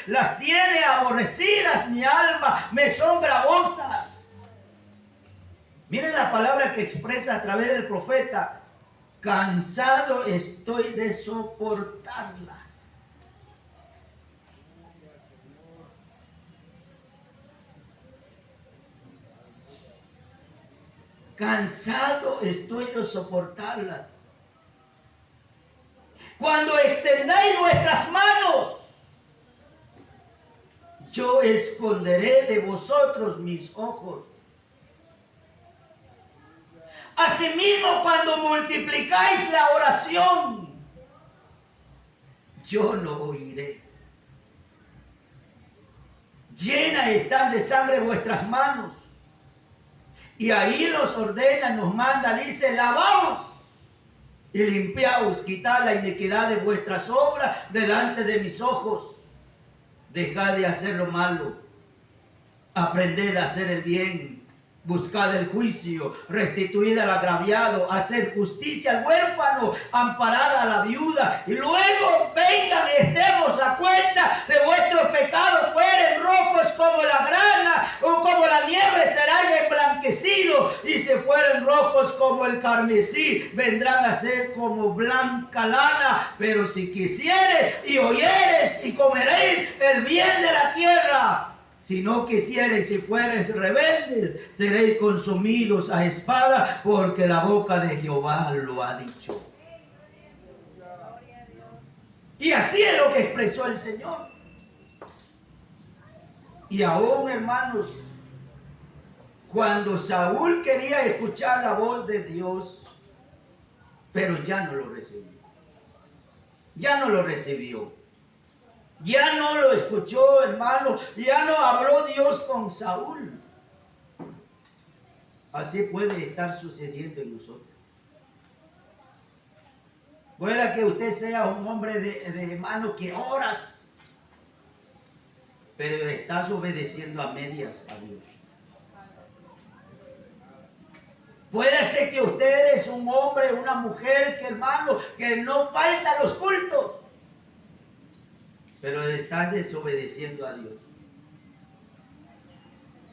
las tiene aborrecidas mi alma, me son gravosas. Miren la palabra que expresa a través del profeta: cansado estoy de soportarlas. Cansado estoy de soportarlas. Cuando extendáis vuestras manos, yo esconderé de vosotros mis ojos. Asimismo, cuando multiplicáis la oración, yo no oiré. Llenas están de sangre vuestras manos. Y ahí nos ordena, nos manda, dice: lavaos y limpiaos, quitad la iniquidad de vuestras obras delante de mis ojos. Dejad de hacer lo malo, aprended a hacer el bien, buscad el juicio, restituid al agraviado, hacer justicia al huérfano, amparad a la viuda, y luego vengan y estemos a cuenta de vuestros pecados. Fueren rojos como la grana, o como la nieve serán emblanquecidos, y si fueren rojos como el carmesí, vendrán a ser como blanca lana. Pero si quisieres y oyeres y comeréis el bien de la tierra, si no quisiereis y fuereis rebeldes, seréis consumidos a espada, porque la boca de Jehová lo ha dicho. Y así es lo que expresó el Señor. Y aún, hermanos, cuando Saúl quería escuchar la voz de Dios, pero ya no lo recibió. Ya no lo recibió. Ya no lo escuchó, hermano. Ya no habló Dios con Saúl. Así puede estar sucediendo en nosotros. Puede que usted sea un hombre de hermano que oras, pero estás obedeciendo a medias a Dios. Puede ser que usted es un hombre, una mujer, que hermano, que no falta a los cultos, pero estás desobedeciendo a Dios.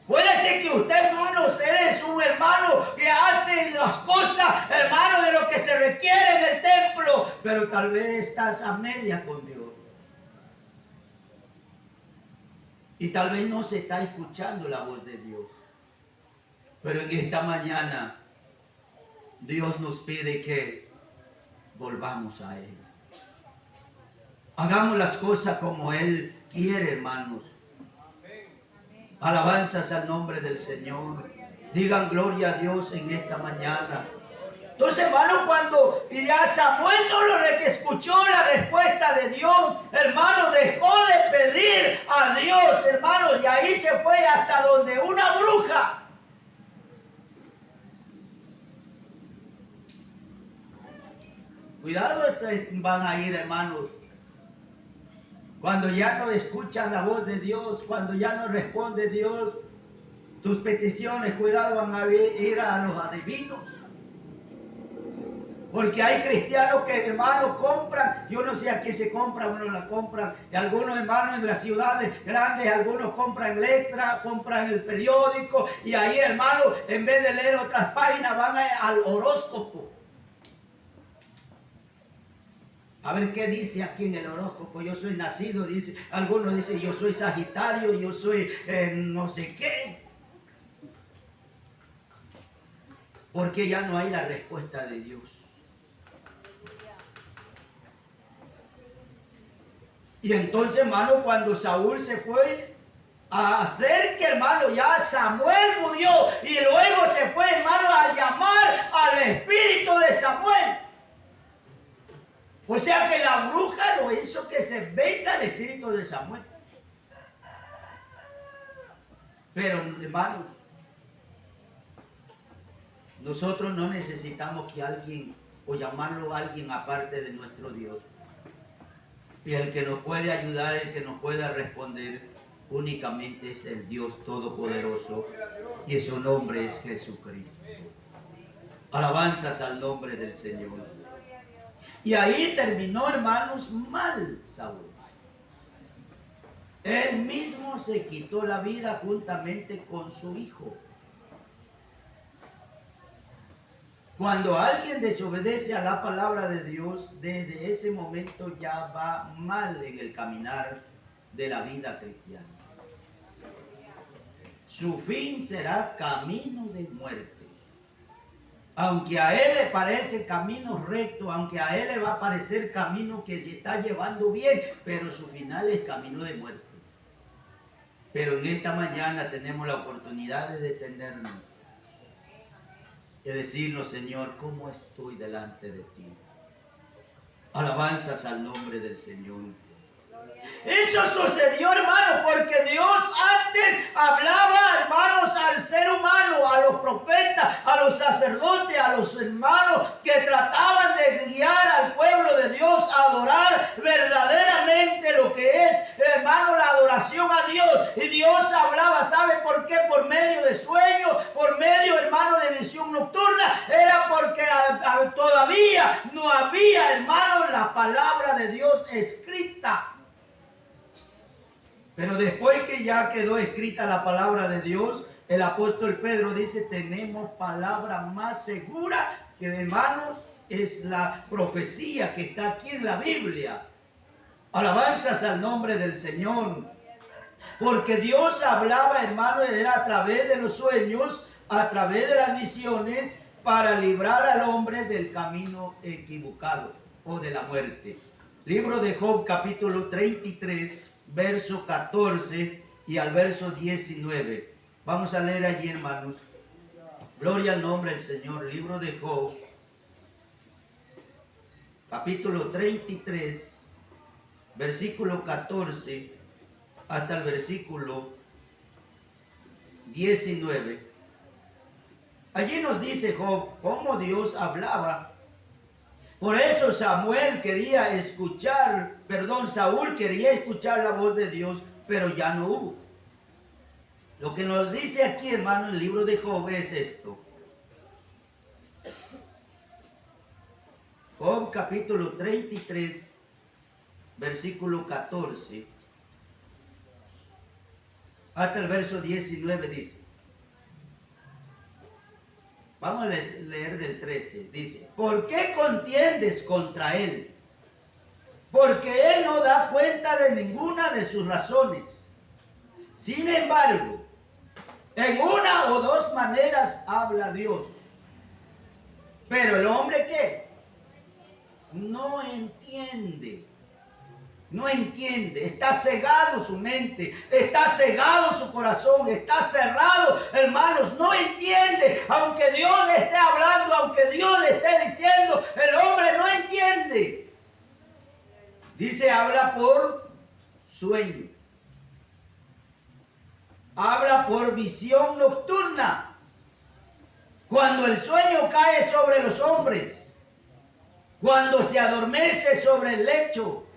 Puede ser que usted, hermanos, eres un hermano que hace las cosas, hermano, de lo que se requiere del templo, pero tal vez estás a media con Dios. Y tal vez no se está escuchando la voz de Dios. Pero en esta mañana Dios nos pide que volvamos a Él. Hagamos las cosas como Él quiere, hermanos. Alabanzas al nombre del Señor. Digan gloria a Dios en esta mañana. Entonces, hermano, cuando ya Samuel no lo escuchó la respuesta de Dios, hermano, dejó de pedir a Dios, hermano, y ahí se fue hasta donde una bruja. Cuidado, van a ir, hermanos. Cuando ya no escuchan la voz de Dios, cuando ya no responde Dios tus peticiones, cuidado, van a ir a los adivinos. Porque hay cristianos que, hermanos, compran, yo no sé a qué se compra, uno la compra, y algunos, hermanos, en las ciudades grandes, algunos compran letra, compran el periódico, y ahí, hermanos, en vez de leer otras páginas, van al horóscopo. A ver qué dice aquí en el horóscopo. Yo soy nacido, dice, algunos dicen yo soy Sagitario, yo soy no sé qué. Porque ya no hay la respuesta de Dios. Y entonces, hermano, cuando Saúl se fue a hacer que, hermano, ya Samuel murió, y luego se fue, hermano, a llamar al espíritu de Samuel. O sea que la bruja lo hizo que se venga el espíritu de Samuel. Pero, hermanos, nosotros no necesitamos que alguien, o llamarlo a alguien aparte de nuestro Dios. Y el que nos puede ayudar, el que nos pueda responder, únicamente es el Dios Todopoderoso. Y su nombre es Jesucristo. Alabanzas al nombre del Señor. Y ahí terminó, hermanos, mal Saúl. Él mismo se quitó la vida juntamente con su Hijo. Cuando alguien desobedece a la palabra de Dios, desde ese momento ya va mal en el caminar de la vida cristiana. Su fin será camino de muerte. Aunque a él le parece camino recto, aunque a él le va a parecer camino que está llevando bien, pero su final es camino de muerte. Pero en esta mañana tenemos la oportunidad de detenernos y decirnos, Señor, ¿cómo estoy delante de ti? Alabanzas al nombre del Señor. Eso sucedió, hermanos, porque Dios antes hablaba, hermanos, al ser humano, a los profetas, a los sacerdotes, a los hermanos que trataban de guiar al pueblo de Dios a adorar verdaderamente lo que es, hermano, la adoración a Dios. Y Dios hablaba, ¿sabe por qué? Por medio de sueños, por medio, hermano, de visión nocturna. Era porque todavía no había, hermano, la palabra de Dios escrita. Pero después que ya quedó escrita la palabra de Dios, el apóstol Pedro dice, tenemos palabra más segura que, hermanos, es la profecía que está aquí en la Biblia. Alabanzas al nombre del Señor. Porque Dios hablaba, hermano, era a través de los sueños, a través de las visiones, para librar al hombre del camino equivocado o de la muerte. Libro de Job, capítulo 33. Verso 14 y al verso 19. Vamos a leer allí, hermanos. Gloria al nombre del Señor. Libro de Job, capítulo 33, versículo 14 hasta el versículo 19. Allí nos dice Job cómo Dios hablaba. Por eso Saúl quería escuchar la voz de Dios, pero ya no hubo. Lo que nos dice aquí, hermano, el libro de Job es esto. Job capítulo 33, versículo 14, hasta el verso 19 dice. Vamos a leer del 13. Dice, ¿por qué contiendes contra él? Porque él no da cuenta de ninguna de sus razones. Sin embargo, en una o dos maneras habla Dios. Pero el hombre, ¿qué? No entiende. No entiende, está cegado su mente, está cegado su corazón, está cerrado, hermanos, no entiende, aunque Dios le esté hablando, aunque Dios le esté diciendo, el hombre no entiende. Dice, habla por sueño, habla por visión nocturna, cuando el sueño cae sobre los hombres, cuando se adormece sobre el lecho.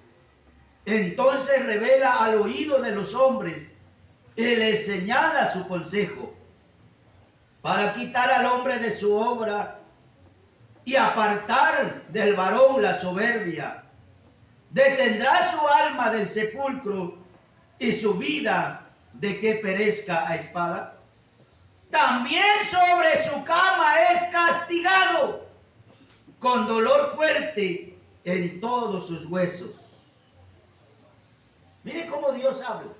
Entonces revela al oído de los hombres y les señala su consejo para quitar al hombre de su obra y apartar del varón la soberbia. Detendrá su alma del sepulcro y su vida de que perezca a espada. También sobre su cama es castigado con dolor fuerte en todos sus huesos. Mire cómo Dios habla.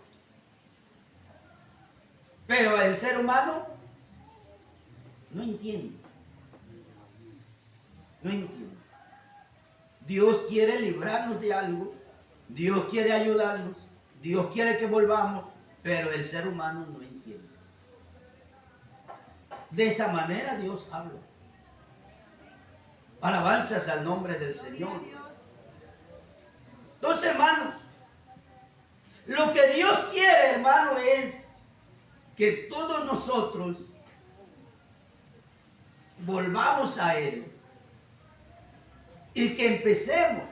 Pero el ser humano no entiende. No entiende. Dios quiere librarnos de algo. Dios quiere ayudarnos. Dios quiere que volvamos. Pero el ser humano no entiende. De esa manera Dios habla. Alabanzas al nombre del Señor. Entonces, hermanos, lo que Dios quiere, hermano, es que todos nosotros volvamos a Él y que empecemos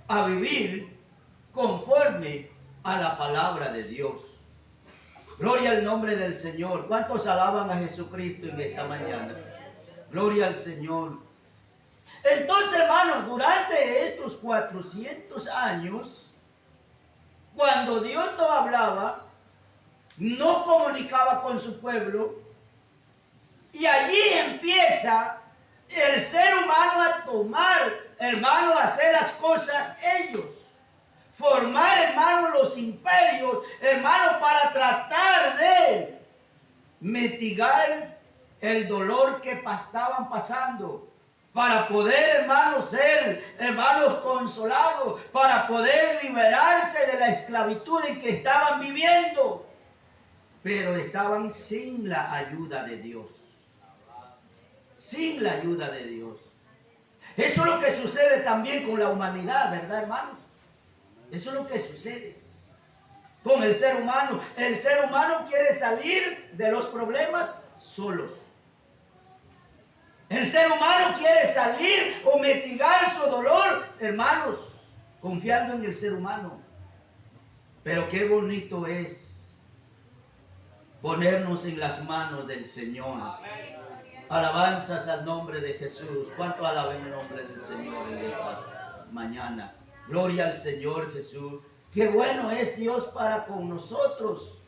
a vivir conforme a la palabra de Dios. Gloria al nombre del Señor. ¿Cuántos alaban a Jesucristo en esta mañana? Gloria al Señor. Entonces, hermanos, durante estos 400 años, cuando Dios no hablaba, no comunicaba con su pueblo, y allí empieza el ser humano a tomar, hermano, a hacer las cosas ellos. Formar, hermano, los imperios, hermano, para tratar de mitigar el dolor que estaban pasando. Para poder, hermanos, ser, hermanos, consolados. Para poder liberarse de la esclavitud en que estaban viviendo. Pero estaban sin la ayuda de Dios. Sin la ayuda de Dios. Eso es lo que sucede también con la humanidad, ¿verdad, hermanos? Eso es lo que sucede con el ser humano. El ser humano quiere salir de los problemas solos. El ser humano quiere salir o mitigar su dolor, hermanos, confiando en el ser humano. Pero qué bonito es ponernos en las manos del Señor. Alabanzas al nombre de Jesús. ¿Cuánto alaben el nombre del Señor en esta mañana? Gloria al Señor Jesús. Qué bueno es Dios para con nosotros.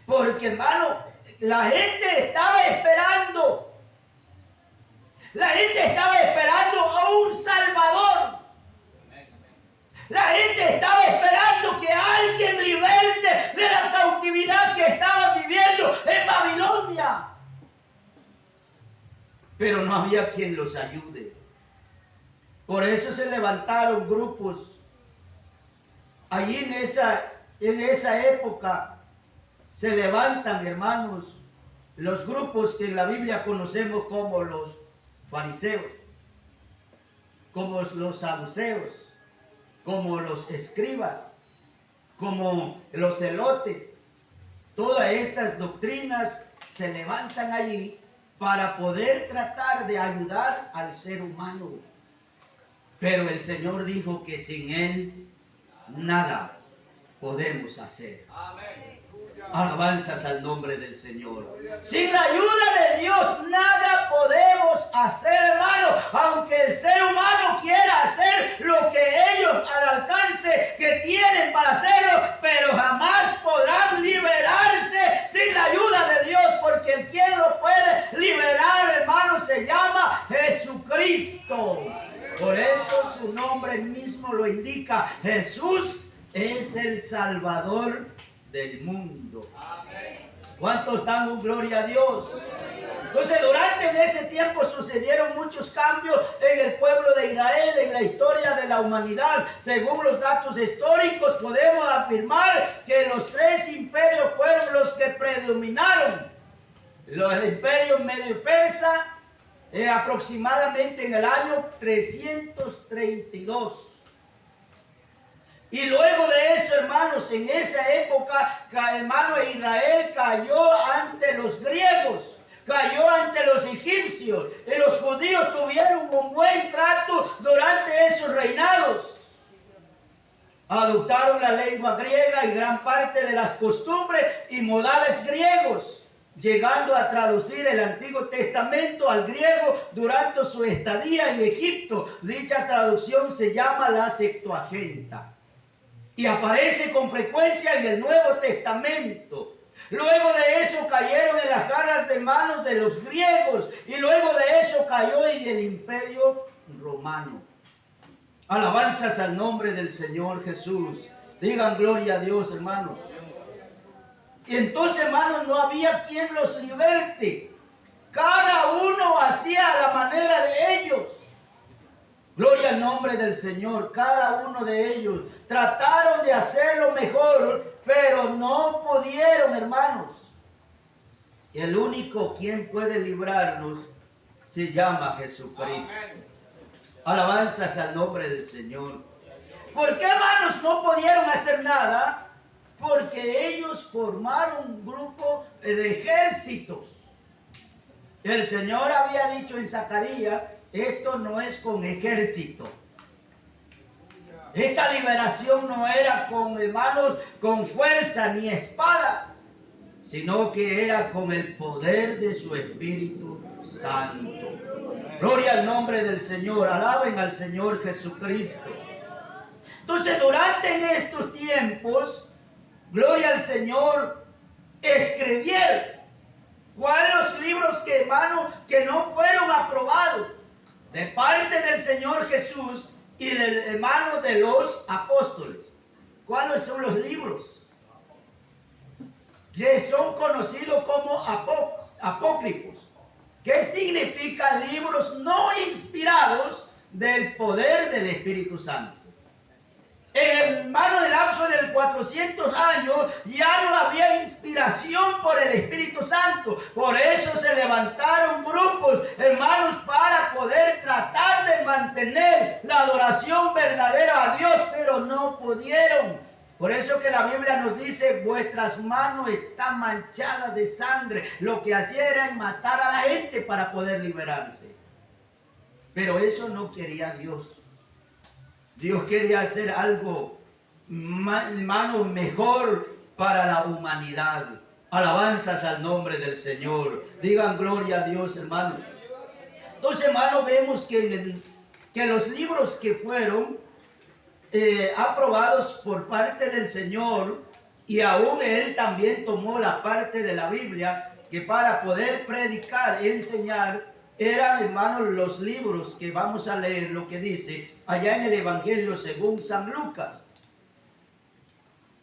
Porque, hermano, la gente estaba esperando. La gente estaba esperando a un Salvador. La gente estaba esperando que alguien liberte de la cautividad que estaban viviendo en Babilonia. Pero no había quien los ayude. Por eso se levantaron grupos. Allí en esa época se levantan, hermanos, los grupos que en la Biblia conocemos como los fariseos, como los saduceos, como los escribas, como los celotes. Todas estas doctrinas se levantan allí para poder tratar de ayudar al ser humano. Pero el Señor dijo que sin Él nada podemos hacer. Amén. Alabanzas al nombre del Señor. Sin la ayuda de Dios nada podemos hacer, hermano. Aunque el ser humano quiera hacer lo que ellos al alcance que tienen para hacerlo, pero jamás podrán liberarse sin la ayuda de Dios, porque el quien lo puede liberar, hermano, se llama Jesucristo. Por eso su nombre mismo lo indica. Jesús es el Salvador del mundo. ¿Cuántos dan un gloria a Dios? Entonces, durante ese tiempo sucedieron muchos cambios en el pueblo de Israel, en la historia de la humanidad. Según los datos históricos, podemos afirmar que los tres imperios fueron los que predominaron. El imperio medio persa, aproximadamente en el año 332. Y luego de eso, hermanos, en esa época, hermano, Israel cayó ante los griegos, cayó ante los egipcios, y los judíos tuvieron un buen trato durante esos reinados. Adoptaron la lengua griega y gran parte de las costumbres y modales griegos, llegando a traducir el Antiguo Testamento al griego durante su estadía en Egipto. Dicha traducción se llama la Septuaginta y aparece con frecuencia en el Nuevo Testamento. Luego de eso cayeron en las garras de manos de los griegos, y luego de eso cayó en el Imperio Romano. Alabanzas al nombre del Señor Jesús. Digan gloria a Dios, hermanos. Y entonces, hermanos, no había quien los liberte. Cada uno hacía a la manera de ellos. Gloria al nombre del Señor. Cada uno de ellos trataron de hacerlo mejor, pero no pudieron, hermanos. Y el único quien puede librarnos se llama Jesucristo. Alabanzas al nombre del Señor. ¿Por qué, hermanos, no pudieron hacer nada? Porque ellos formaron un grupo de ejércitos. El Señor había dicho en Zacarías: esto no es con ejército. Esta liberación no era con, hermanos, con fuerza ni espada, sino que era con el poder de su Espíritu Santo. Gloria al nombre del Señor. Alaben al Señor Jesucristo. Entonces, durante estos tiempos, gloria al Señor, escribieron. ¿Cuáles los libros que, hermano, que no fueron aprobados de parte del Señor Jesús y del hermano de los apóstoles? ¿Cuáles son los libros que son conocidos como apócrifos? ¿Qué significa libros no inspirados del poder del Espíritu Santo? En el lapso del 400 años ya no había inspiración por el Espíritu Santo. Por eso se levantaron grupos, hermanos, para poder tratar de mantener la adoración verdadera a Dios, pero no pudieron. Por eso que la Biblia nos dice, vuestras manos están manchadas de sangre. Lo que hacía era matar a la gente para poder liberarse. Pero eso no quería Dios. Dios quería hacer algo, hermano, mejor para la humanidad. Alabanzas al nombre del Señor. Digan gloria a Dios, hermano. Entonces, hermano, vemos que los libros que fueron aprobados por parte del Señor, y aún Él también tomó la parte de la Biblia, que para poder predicar y enseñar, eran, hermanos, los libros que vamos a leer, lo que dice allá en el Evangelio según San Lucas.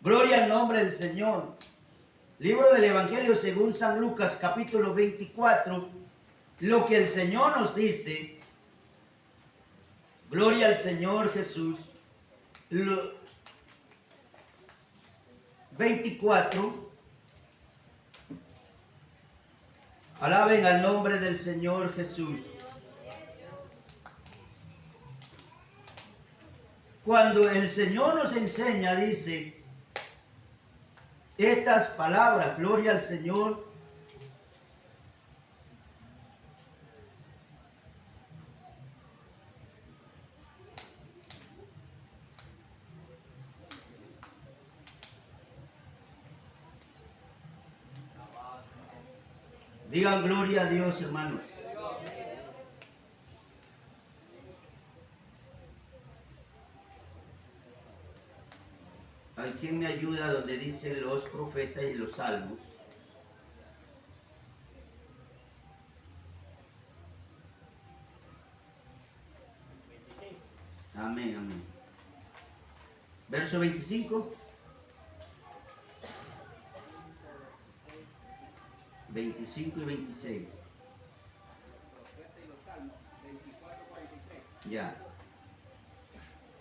Gloria al nombre del Señor. Libro del Evangelio según San Lucas, capítulo 24, lo que el Señor nos dice. Gloria al Señor Jesús. 24. Alaben al nombre del Señor Jesús. Cuando el Señor nos enseña, dice estas palabras, gloria al Señor. Digan gloria a Dios, hermanos. ¿Alguien me ayuda donde dice los profetas y los salmos? Amén, amén. Verso 25. 25 y 26. Ya.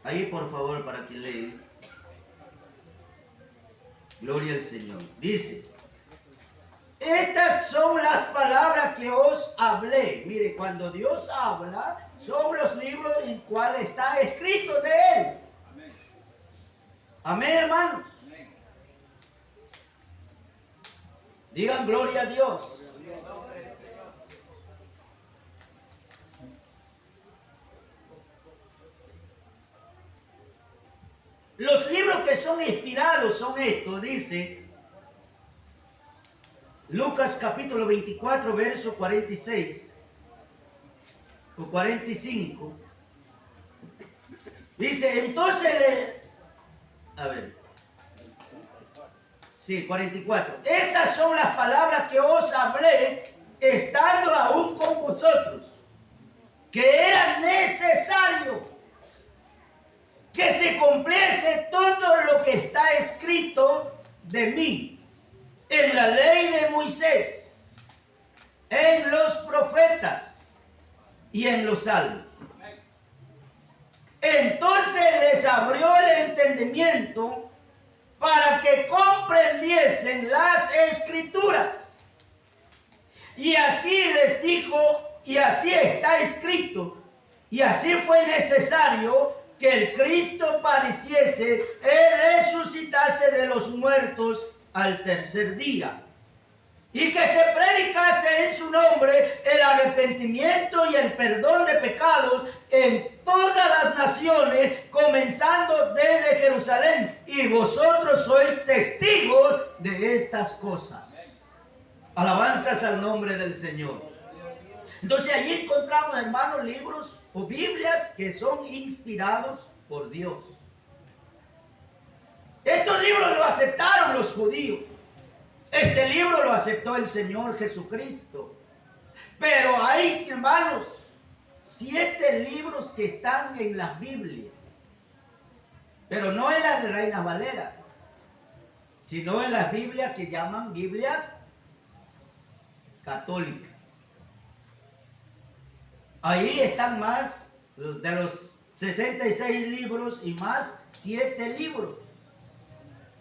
Ahí por favor para que lean. Gloria al Señor. Dice, estas son las palabras que os hablé. Mire, cuando Dios habla, son los libros en cuales está escrito de Él. Amén. Amén, hermanos. Digan gloria a Dios. Los libros que son inspirados son estos, dice Lucas capítulo 24, verso 46 o 45. Dice, entonces, a ver. Sí, 44. Estas son las palabras que os hablé estando aún con vosotros, que era necesario que se cumpliese todo lo que está escrito de mí en la ley de Moisés, en los profetas y en los salmos. Entonces les abrió el entendimiento para que comprendiesen las escrituras. Y así les dijo, y así está escrito, y así fue necesario que el Cristo padeciese y resucitase de los muertos al tercer día, y que se predicase en su nombre el arrepentimiento y el perdón de pecados en todas las naciones, comenzando desde Jerusalén, y vosotros sois testigos de estas cosas. Alabanzas al nombre del Señor. Entonces allí encontramos, hermanos, libros o Biblias que son inspirados por Dios. Estos libros los aceptaron los Este libro lo aceptó el Señor Jesucristo. Pero hay, hermanos, 7 libros que están en las Biblias. Pero no en las de Reina Valera, sino en las Biblias que llaman Biblias católicas. Ahí están más de los 66 libros y más 7 libros.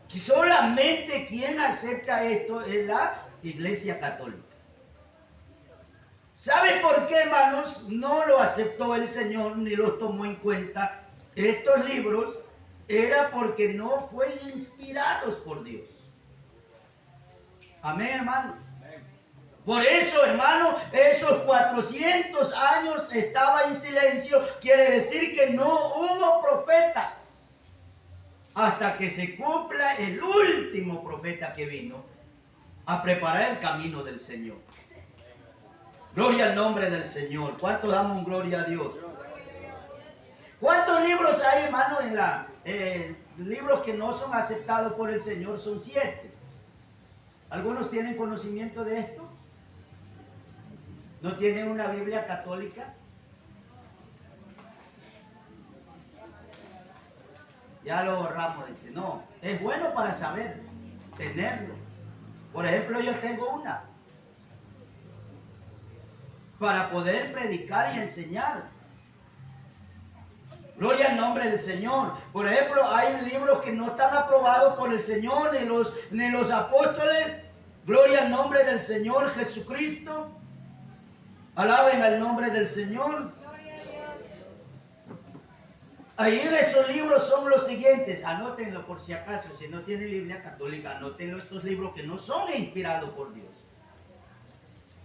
Que solamente quien acepta esto es la Iglesia Católica. ¿Sabe por qué, hermanos? No lo aceptó el Señor ni los tomó en cuenta. Estos libros era porque no fueron inspirados por Dios. Amén, hermanos. Por eso, hermano, esos 400 años estaba en silencio. Quiere decir que no hubo profetas. Hasta que se cumpla el último profeta que vino a preparar el camino del Señor. Gloria al nombre del Señor. ¿Cuántos damos gloria a Dios? ¿Cuántos libros hay, hermano, en la libros que no son aceptados por el Señor? Son 7. ¿Algunos tienen conocimiento de esto? ¿No tienen una Biblia católica? Ya lo borramos, dice. No, es bueno para saber, tenerlo. Por ejemplo, yo tengo una. Para poder predicar y enseñar. Gloria al nombre del Señor. Por ejemplo, hay libros que no están aprobados por el Señor, ni los apóstoles. Gloria al nombre del Señor Jesucristo. Alaben al nombre del Señor. Ahí de esos libros son los siguientes. Anótenlo por si acaso. Si no tiene Biblia católica, anótenlo. Estos libros que no son inspirados por Dios.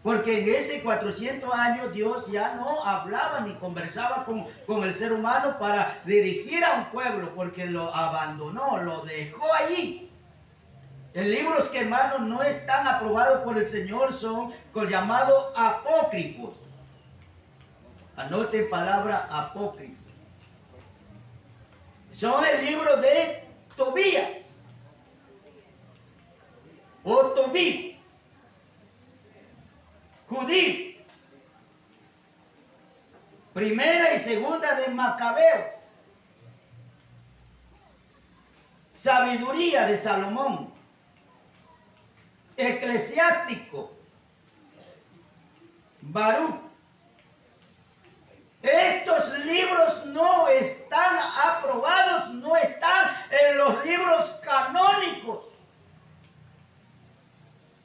Porque en ese 400 años Dios ya no hablaba ni conversaba con el ser humano para dirigir a un pueblo, porque lo abandonó, lo dejó allí. En libros que, hermanos, no están aprobados por el Señor son llamados apócrifos. Anoten palabra apócrifos. Son el libro de Tobías o Tobí, Judí, primera y segunda de Macabeos, sabiduría de Salomón, eclesiástico, Baruch. Estos libros no están aprobados, no están en los libros canónicos,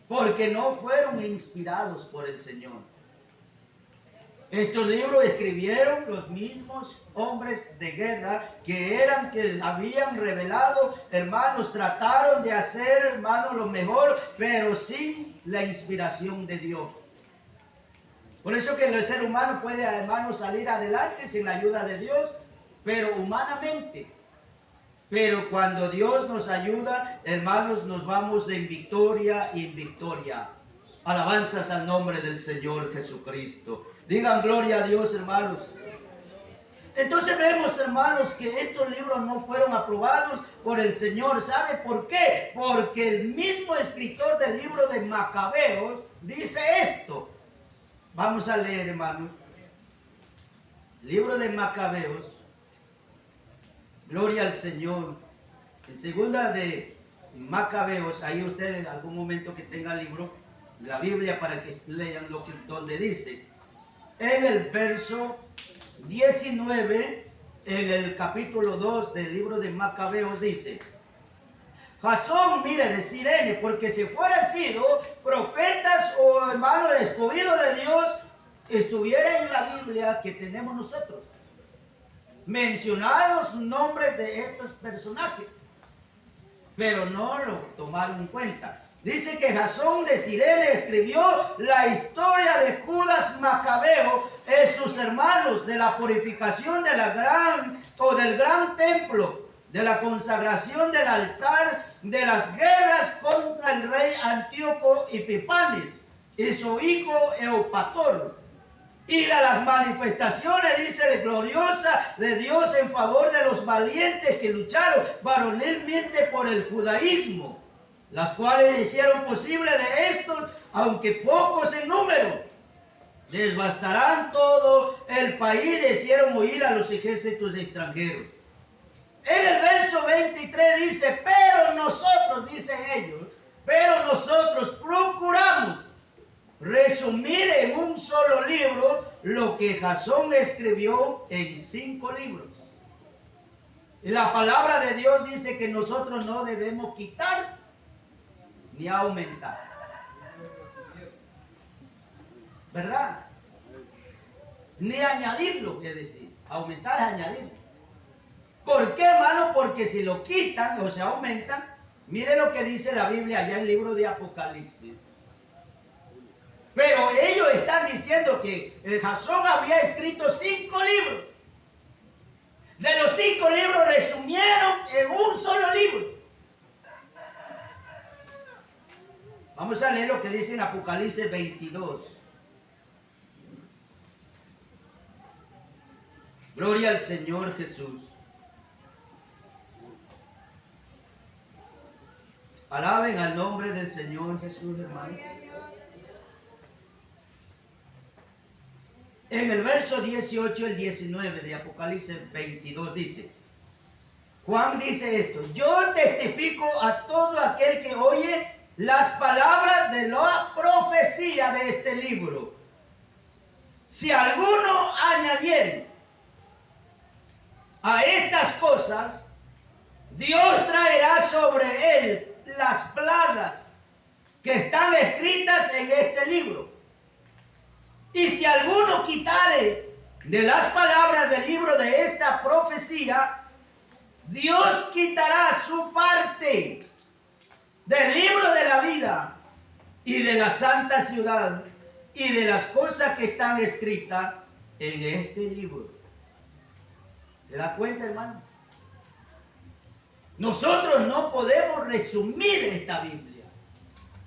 porque no fueron inspirados por el Señor. Estos libros escribieron los mismos hombres de guerra que habían revelado, hermanos, trataron de hacer, hermanos, lo mejor, pero sin la inspiración de Dios. Por eso que el ser humano puede, hermanos, salir adelante sin la ayuda de Dios, pero humanamente. Pero cuando Dios nos ayuda, hermanos, nos vamos en victoria y en victoria. Alabanzas al nombre del Señor Jesucristo. Digan gloria a Dios, hermanos. Entonces vemos, hermanos, que estos libros no fueron aprobados por el Señor. ¿Sabe por qué? Porque el mismo escritor del libro de Macabeos dice esto. Vamos a leer, hermanos. Libro de Macabeos. Gloria al Señor. En segunda de Macabeos, ahí ustedes en algún momento que tengan el libro, la Biblia, para que lean donde dice. En el verso 19, en el capítulo 2 del libro de Macabeos dice: Jasón, mire, de Sirene, porque si fueran sido profetas o hermanos escogidos de Dios, estuviera en la Biblia que tenemos nosotros, mencionados nombres de estos personajes, pero no lo tomaron en cuenta. Dice que Jasón de Sirene escribió la historia de Judas Macabeo en sus hermanos, de la purificación de del gran templo, de la consagración del altar, de las guerras contra el rey Antíoco Epifanes y su hijo Eupator, y de las manifestaciones, dice, de gloriosa de Dios en favor de los valientes que lucharon varonilmente por el judaísmo. las cuales hicieron posible de estos, aunque pocos en número, devastaran todo el país y hicieron huir a los ejércitos extranjeros. En el verso 23 dice, pero nosotros, dicen ellos, pero nosotros procuramos resumir en un solo libro lo que Jasón escribió en 5 libros. Y la palabra de Dios dice que nosotros no debemos quitar ni aumentar. ¿Verdad? Ni añadirlo, es decir, aumentar es añadirlo. ¿Por qué, hermano? Porque si lo quitan o se aumentan, mire lo que dice la Biblia allá en el libro de Apocalipsis. Pero ellos están diciendo que Jasón había escrito 5 libros. De los 5 libros resumieron en un solo libro. Vamos a leer lo que dice en Apocalipsis 22. Gloria al Señor Jesús. Alaben al nombre del Señor Jesús, hermano. En el verso 18 y el 19 de Apocalipsis 22 dice, Juan dice esto, yo testifico a todo aquel que oye las palabras de la profecía de este libro. Si alguno añadiere a estas cosas, Dios traerá sobre él las plagas que están escritas en este libro. Y si alguno quitare de las palabras del libro de esta profecía, Dios quitará su parte del libro de la vida y de la santa ciudad y de las cosas que están escritas en este libro. ¿Te das cuenta, hermano? Nosotros no podemos resumir esta Biblia.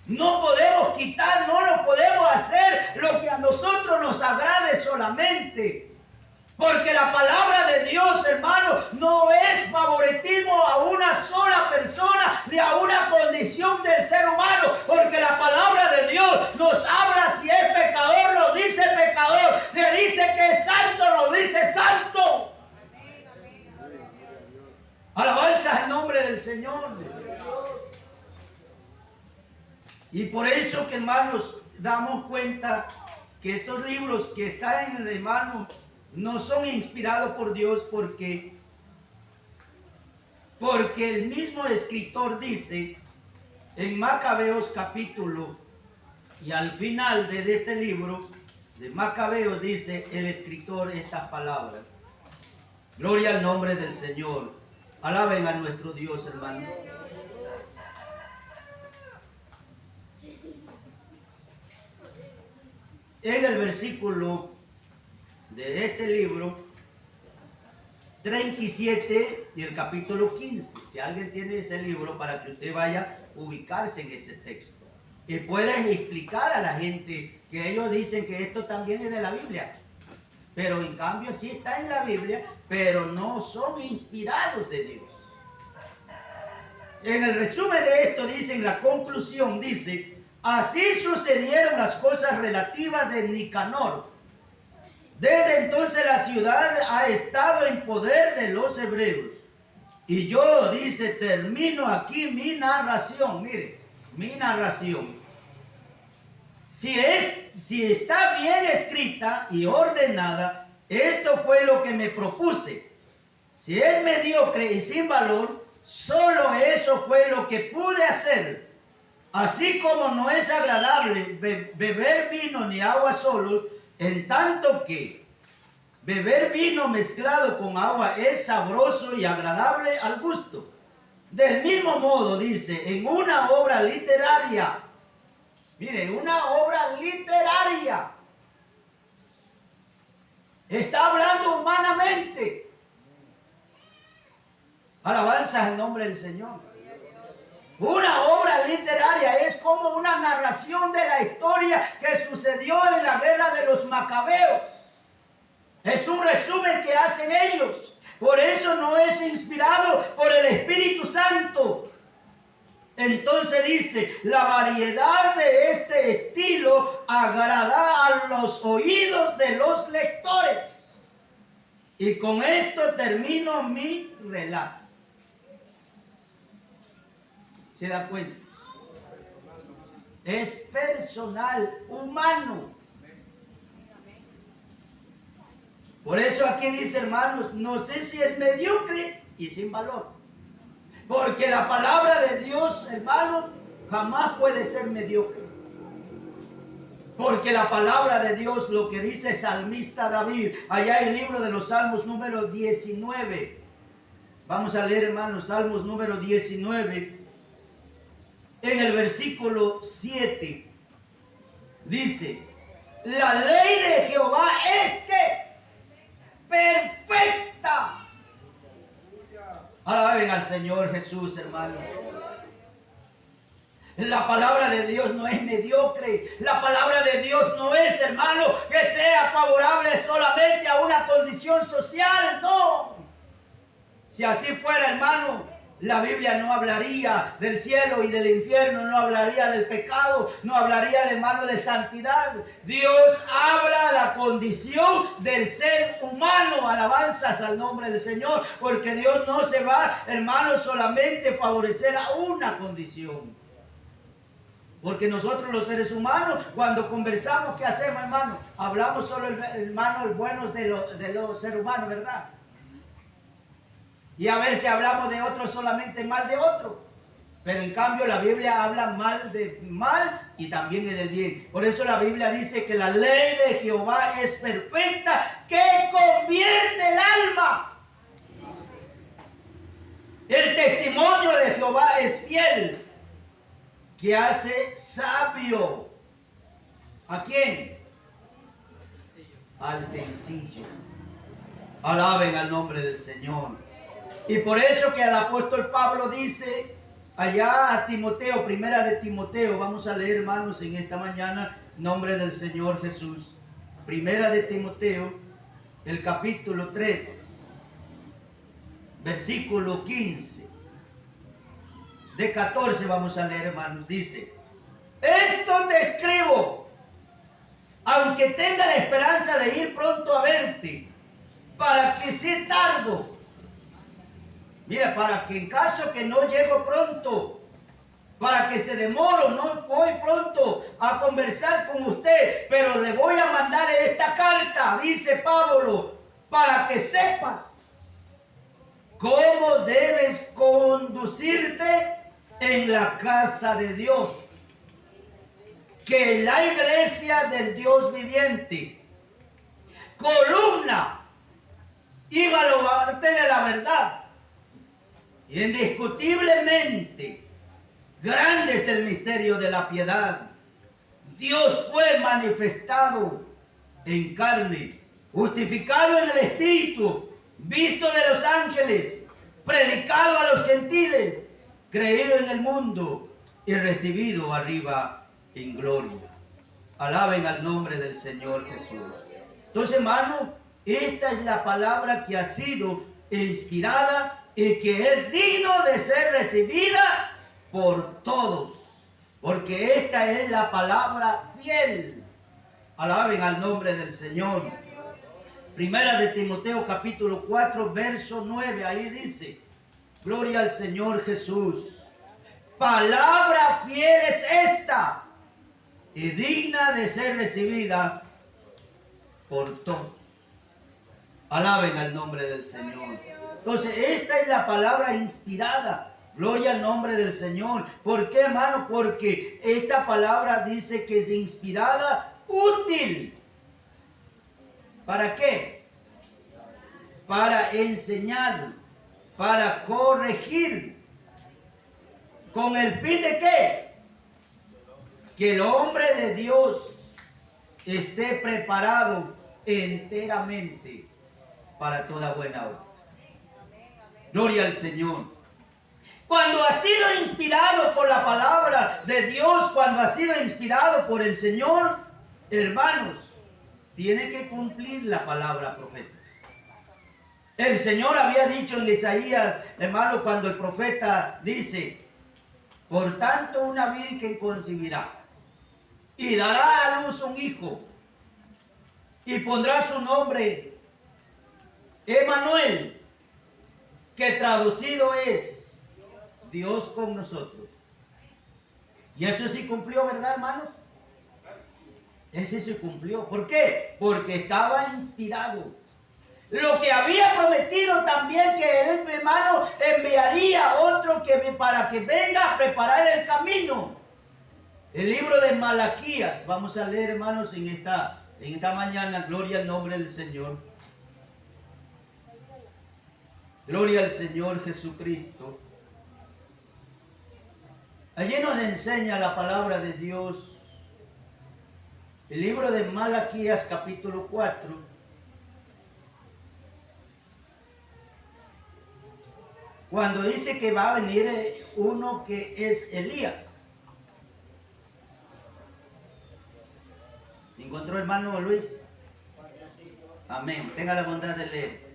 No podemos quitar, no lo podemos hacer lo que a nosotros nos agrade solamente. Porque la palabra de Dios, hermano, no es favoritismo a una sola persona ni a una condición del ser humano. Porque la palabra de Dios nos habla si es pecador, lo dice pecador. Le dice que es santo, lo dice santo. Alabanza en nombre del Señor. Y por eso que, hermanos, damos cuenta que estos libros que están en el hermano no son inspirados por Dios porque el mismo escritor dice en Macabeos capítulo, y al final de este libro de Macabeos dice el escritor estas palabras. Gloria al nombre del Señor. Alaben a nuestro Dios, hermano. En el versículo de este libro 37 y el capítulo 15. Si alguien tiene ese libro para que usted vaya a ubicarse en ese texto. Y pueden explicar a la gente que ellos dicen que esto también es de la Biblia. Pero en cambio sí está en la Biblia, pero no son inspirados de Dios. En el resumen de esto dice, en la conclusión dice, así sucedieron las cosas relativas de Nicanor. Desde entonces la ciudad ha estado en poder de los hebreos. Y yo, dice, termino aquí mi narración. Mire, mi narración. Si está bien escrita y ordenada, esto fue lo que me propuse. Si es mediocre y sin valor, solo eso fue lo que pude hacer. Así como no es agradable beber vino ni agua solo, en tanto que beber vino mezclado con agua es sabroso y agradable al gusto. Del mismo modo, dice, en una obra literaria, mire, una obra literaria, está hablando humanamente. Alabanza al nombre del Señor. Una obra literaria es como una narración de la historia que sucedió en la guerra de los Macabeos. Es un resumen que hacen ellos. Por eso no es inspirado por el Espíritu Santo. Entonces dice, la variedad de este estilo agradará a los oídos de los lectores. Y con esto termino mi relato. ¿Se da cuenta? Es personal, humano. Por eso aquí dice, hermanos, no sé si es mediocre y sin valor. Porque la palabra de Dios, hermanos, jamás puede ser mediocre. Porque la palabra de Dios, lo que dice el salmista David, allá en el libro de los Salmos número 19. Vamos a leer, hermanos, Salmos número 19. En el versículo 7. Dice, la ley de Jehová es que perfecta. Alaben al Señor Jesús, hermano. La palabra de Dios no es mediocre. La palabra de Dios no es, hermano, que sea favorable solamente a una condición social. No. Si así fuera, hermano, la Biblia no hablaría del cielo y del infierno, no hablaría del pecado, no hablaría de mano de santidad. Dios habla la condición del ser humano. Alabanzas al nombre del Señor, porque Dios no se va, hermano, solamente a favorecer a una condición. Porque nosotros los seres humanos, cuando conversamos, ¿qué hacemos, hermano? Hablamos solo, hermano, buenos de los seres humanos, ¿verdad? Y a veces hablamos de otros solamente mal de otros. Pero en cambio la Biblia habla mal de mal y también del bien. Por eso la Biblia dice que la ley de Jehová es perfecta, que convierte el alma. El testimonio de Jehová es fiel, que hace sabio. ¿A quién? Al sencillo. Alaben al nombre del Señor. Y por eso que el apóstol Pablo dice allá a Timoteo, primera de Timoteo, vamos a leer, hermanos, en esta mañana, en nombre del Señor Jesús. Primera de Timoteo, el capítulo 3, versículo 15. De 14 vamos a leer, hermanos. Dice, esto te escribo, aunque tenga la esperanza de ir pronto a verte, para que sea tardo. Mira, para que en caso que no llego pronto, para que se demoro, no voy pronto a conversar con usted, pero le voy a mandar esta carta, dice Pablo, para que sepas cómo debes conducirte en la casa de Dios, que es la iglesia del Dios viviente, columna y baluarte de la verdad. Indiscutiblemente, grande es el misterio de la piedad. Dios fue manifestado en carne, justificado en el Espíritu, visto de los ángeles, predicado a los gentiles, creído en el mundo y recibido arriba en gloria. Alaben al nombre del Señor Jesús. Entonces, hermano, esta es la palabra que ha sido inspirada y que es digno de ser recibida por todos, porque esta es la palabra fiel. Alaben al nombre del Señor. Primera de Timoteo capítulo 4 verso 9, ahí dice, gloria al Señor Jesús. Palabra fiel es esta y digna de ser recibida por todos. Alaben al nombre del Señor. Entonces, esta es la palabra inspirada. Gloria al nombre del Señor. ¿Por qué, hermano? Porque esta palabra dice que es inspirada, útil. ¿Para qué? Para enseñar, para corregir. ¿Con el fin de qué? Que el hombre de Dios esté preparado enteramente para toda buena obra. Gloria al Señor. Cuando ha sido inspirado por la palabra de Dios, cuando ha sido inspirado por el Señor, hermanos, tiene que cumplir la palabra profética. El Señor había dicho en Isaías, hermano, cuando el profeta dice, Por tanto, una virgen concebirá y dará a luz un hijo y pondrá su nombre Emmanuel, que traducido es Dios con nosotros. Y eso sí cumplió, ¿verdad, hermanos? Ese se cumplió. ¿Por qué? Porque estaba inspirado. Lo que había prometido también que él, hermano, enviaría a otro para que venga a preparar el camino. El libro de Malaquías, vamos a leer, hermanos, en esta mañana. Gloria al nombre del Señor. Gloria al Señor Jesucristo. Allí nos enseña la palabra de Dios. El libro de Malaquías, capítulo 4. Cuando dice que va a venir uno que es Elías. ¿Encontró, hermano Luis? Amén. Tenga la bondad de leer.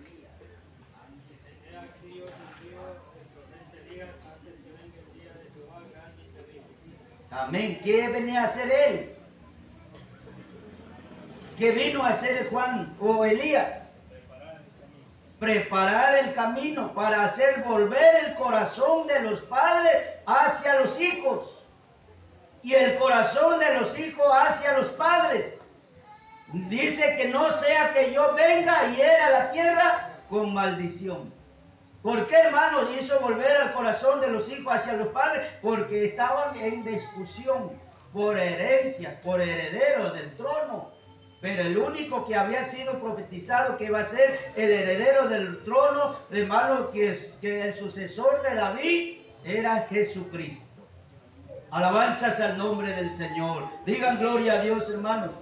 Amén. ¿Qué venía a hacer él? ¿Qué vino a hacer Juan o Elías? Preparar el camino para hacer volver el corazón de los padres hacia los hijos y el corazón de los hijos hacia los padres. Dice que no sea que yo venga y hiera la tierra con maldición. ¿Por qué, hermanos, hizo volver al corazón de los hijos hacia los padres? Porque estaban en discusión por herencias, por herederos del trono. Pero el único que había sido profetizado que iba a ser el heredero del trono, hermano, que el sucesor de David era Jesucristo. Alabanzas al nombre del Señor. Digan gloria a Dios, hermanos.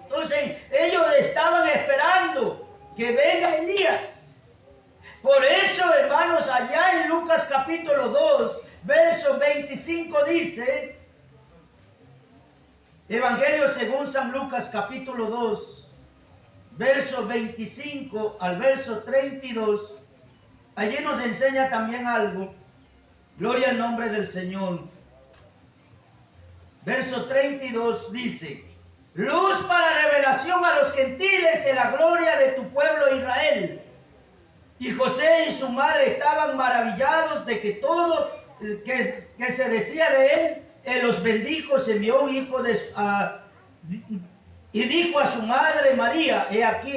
Entonces, ellos estaban esperando que venga Elías. Por eso, hermanos, allá en Lucas capítulo 2, verso 25 dice... Evangelio según San Lucas capítulo 2, verso 25 al verso 32, allí nos enseña también algo. Gloria al nombre del Señor. Verso 32 dice: luz para revelación a los gentiles en la gloria de tu pueblo Israel. Y José y su madre estaban maravillados de que todo que se decía de él. Él los bendijo, Simeón, hijo de... y dijo a su madre María: he aquí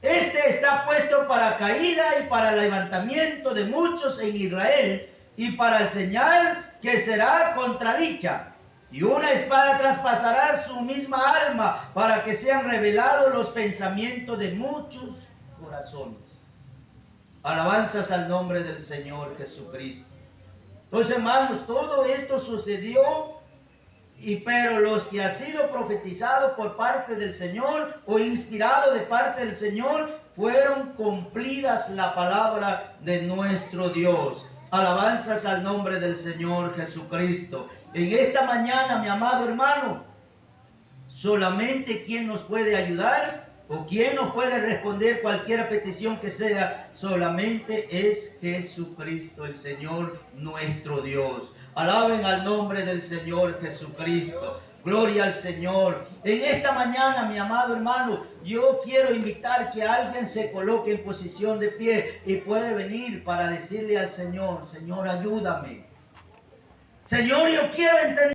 este está puesto para caída y para levantamiento de muchos en Israel, y para el señal que será contradicha. Y una espada traspasará su misma alma, para que sean revelados los pensamientos de muchos corazones. Alabanzas al nombre del Señor Jesucristo. Entonces, hermanos, todo esto sucedió, pero los que han sido profetizados por parte del Señor o inspirados de parte del Señor, fueron cumplidas la palabra de nuestro Dios. Alabanzas al nombre del Señor Jesucristo. En esta mañana, mi amado hermano, solamente quien nos puede ayudar o quien nos puede responder cualquier petición que sea, solamente es Jesucristo, el Señor nuestro Dios. Alaben al nombre del Señor Jesucristo. Gloria al Señor. En esta mañana, mi amado hermano, yo quiero invitar que alguien se coloque en posición de pie y puede venir para decirle al Señor: Señor, ayúdame. Señor, yo quiero entender